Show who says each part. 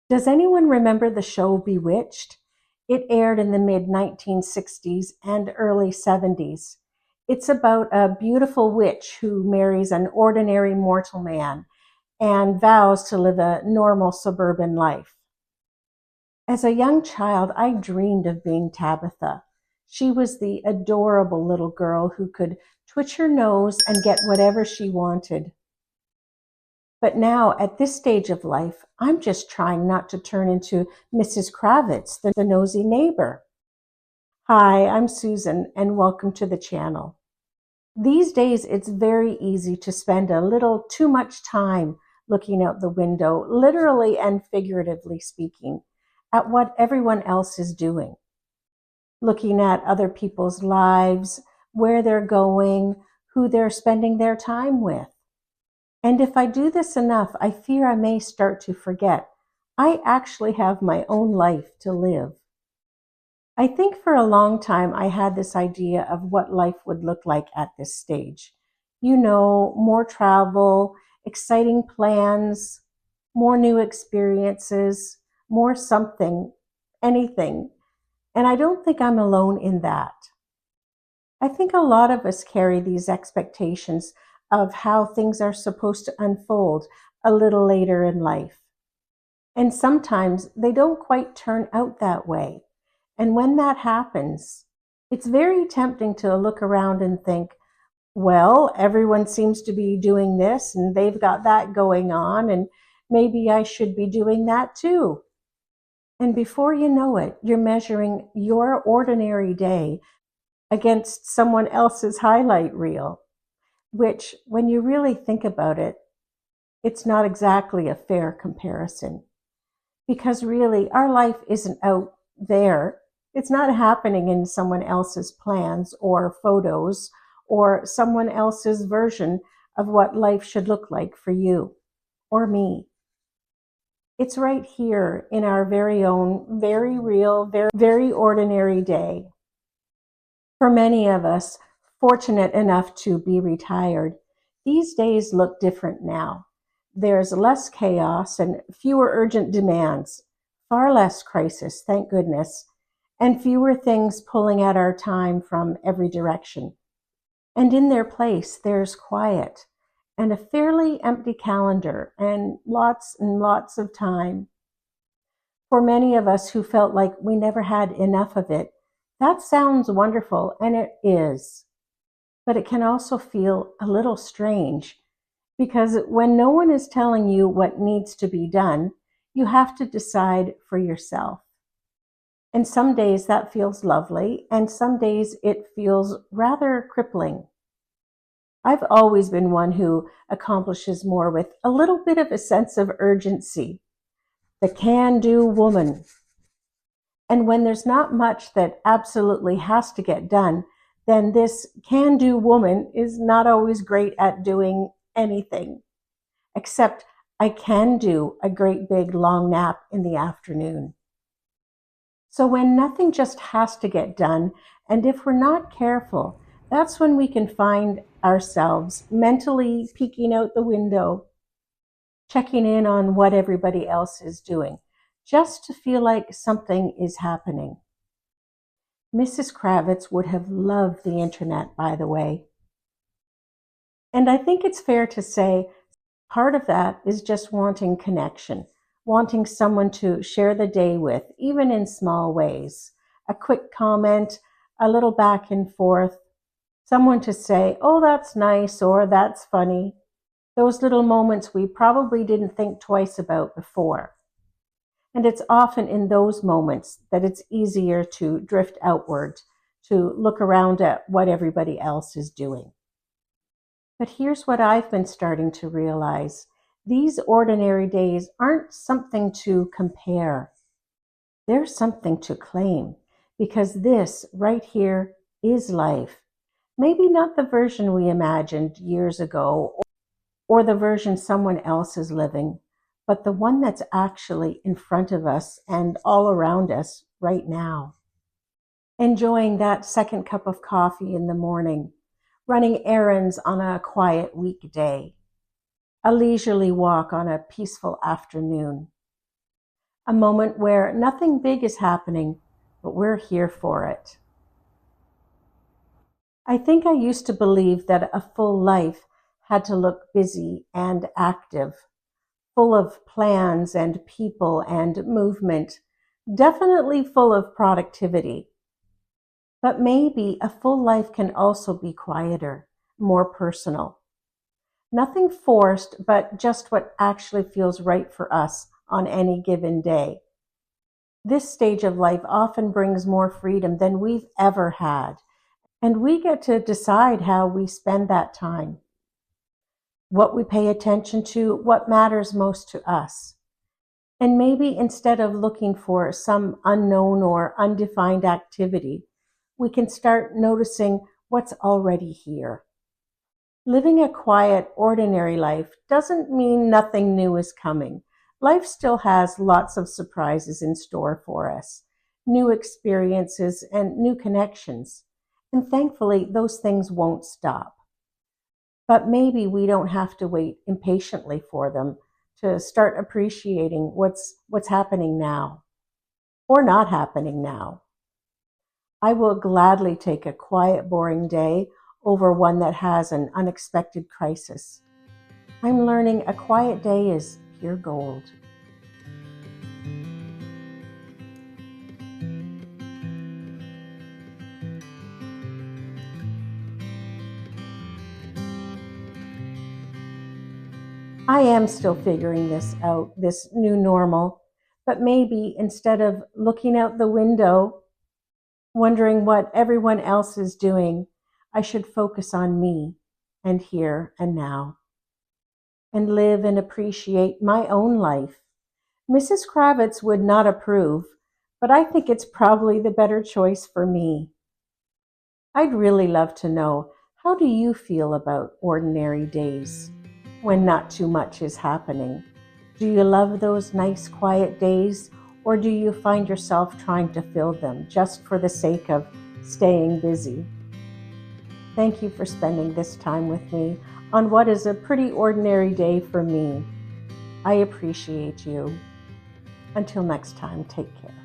Speaker 1: Does anyone remember the show Bewitched? It aired in the mid-1960s and early 70s. It's about a beautiful witch who marries an ordinary mortal man and vows to live a normal suburban life. As a young child, I dreamed of being Tabitha. She was the adorable little girl who could twitch her nose and get whatever she wanted. But now, at this stage of life, I'm just trying not to turn into Mrs. Kravitz, the nosy neighbor. Hi, I'm Susan, and welcome to the channel. These days, it's very easy to spend a little too much time looking out the window, literally and figuratively speaking, at what everyone else is doing. Looking at other people's lives, where they're going, who they're spending their time with. And if I do this enough, I fear I may start to forget I actually have my own life to live. I think for a long time I had this idea of what life would look like at this stage. You know, more travel, exciting plans, more new experiences, more something, anything. And I don't think I'm alone in that. I think a lot of us carry these expectations of how things are supposed to unfold a little later in life. And sometimes they don't quite turn out that way. And when that happens, it's very tempting to look around and think, well, everyone seems to be doing this and they've got that going on, and maybe I should be doing that too. And before you know it, you're measuring your ordinary day against someone else's highlight reel, which, when you really think about it, it's not exactly a fair comparison. Because really, our life isn't out there. It's not happening in someone else's plans or photos or someone else's version of what life should look like for you or me. It's right here in our very own, very real, very ordinary day. For many of us, fortunate enough to be retired, these days look different now. There's less chaos and fewer urgent demands, far less crisis, thank goodness, and fewer things pulling at our time from every direction. And in their place, there's quiet and a fairly empty calendar and lots of time. For many of us who felt like we never had enough of it, that sounds wonderful, and it is. But it can also feel a little strange, because when no one is telling you what needs to be done, you have to decide for yourself. And some days that feels lovely, and some days it feels rather crippling. I've always been one who accomplishes more with a little bit of a sense of urgency. The can-do woman. And when there's not much that absolutely has to get done, then this can-do woman is not always great at doing anything, except I can do a great big long nap in the afternoon. So when nothing just has to get done, and if we're not careful, that's when we can find ourselves mentally peeking out the window, checking in on what everybody else is doing, just to feel like something is happening. Mrs. Kravitz would have loved the internet, by the way. And I think it's fair to say part of that is just wanting connection, wanting someone to share the day with, even in small ways. A quick comment, a little back and forth, someone to say, oh, that's nice, or that's funny. Those little moments we probably didn't think twice about before. And it's often in those moments that it's easier to drift outward, to look around at what everybody else is doing. But here's what I've been starting to realize. These ordinary days aren't something to compare. They're something to claim, because this right here is life. Maybe not the version we imagined years ago or the version someone else is living, but the one that's actually in front of us and all around us right now. Enjoying that second cup of coffee in the morning, running errands on a quiet weekday, a leisurely walk on a peaceful afternoon, a moment where nothing big is happening, but we're here for it. I think I used to believe that a full life had to look busy and active, full of plans and people and movement, definitely full of productivity. But maybe a full life can also be quieter, more personal. Nothing forced, but just what actually feels right for us on any given day. This stage of life often brings more freedom than we've ever had, and we get to decide how we spend that time, what we pay attention to, what matters most to us. And maybe instead of looking for some unknown or undefined activity, we can start noticing what's already here. Living a quiet, ordinary life doesn't mean nothing new is coming. Life still has lots of surprises in store for us, new experiences and new connections. And thankfully, those things won't stop. But maybe we don't have to wait impatiently for them to start appreciating what's happening now or not happening now. I will gladly take a quiet, boring day over one that has an unexpected crisis. I'm learning a quiet day is pure gold. I am still figuring this out, this new normal, but maybe instead of looking out the window, wondering what everyone else is doing, I should focus on me and here and now and live and appreciate my own life. Mrs. Kravitz would not approve, but I think it's probably the better choice for me. I'd really love to know, how do you feel about ordinary days when not too much is happening? Do you love those nice quiet days, or do you find yourself trying to fill them just for the sake of staying busy? Thank you for spending this time with me on what is a pretty ordinary day for me. I appreciate you. Until next time, take care.